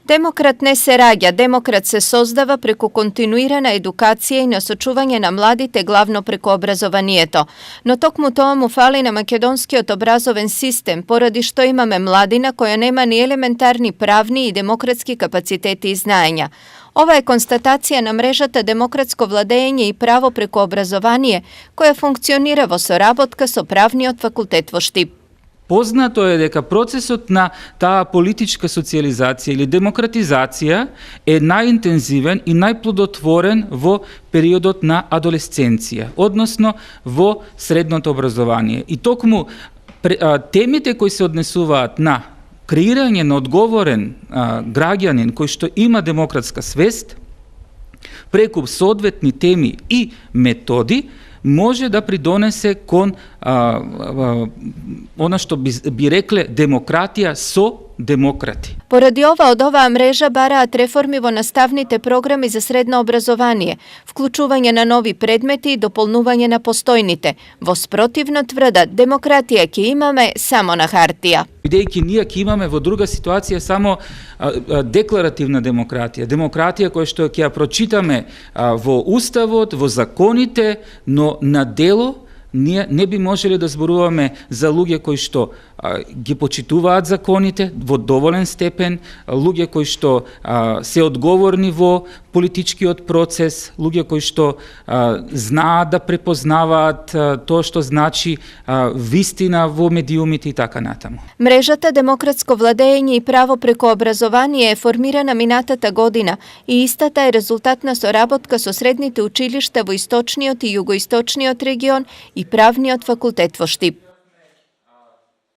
Demokrat ne se rađa, demokrat se sozdava preko kontinuirana edukacija i nasočuvanje na mladite glavno preko obrazovanijeto. No tokmu tomu fali na makedonski obrazoven sistem, poradi što imame mladina koja nema ni elementarni pravni i demokratski kapaciteti i znanja. Ova je konstatacija na mrežata demokratsko vladenje i pravo preko obrazovanije, koja funkcioniravo sorabotka so pravni od fakultet vo Štip. Poznato je дека процесот на таа политичка социализација или демократизација е најинтензивен и најплодотворен во периодот на адолесценција, односно во средното образование. И токму темите кои се однесуваат на креирање на одговорен граѓанин кој што има демократска свест, преку соодветни теми и методи, може да придонесе кон она што би рекле демократија со demokrati. Poradi ova mreža baraat reformi vo nastavnite programi za sredno obrazovanje, vključuvanje na novi predmeti i dopolnuvanje na postojnite. Vos protivno tvrda, demokratija ki imame samo na hartija. Бидејќи ние ќе имаме во друга ситуација само декларативна демократија, демократија која што ќе ја прочитаме во уставот, во законите, но на дело ние не би можеле да зборуваме за луѓе кои што ги почитуваат законите во доволен степен, луѓе кои што се одговорни во политичкиот процес, луѓе кои што знаат да препознаваат тоа што значи вистина во медиумите и така натаму. Мрежата демократско владење и право преко образование е формирана минатата година и истата е резултат на соработка со средните училишта во источниот и југоисточниот регион и правниот факултет во Štip.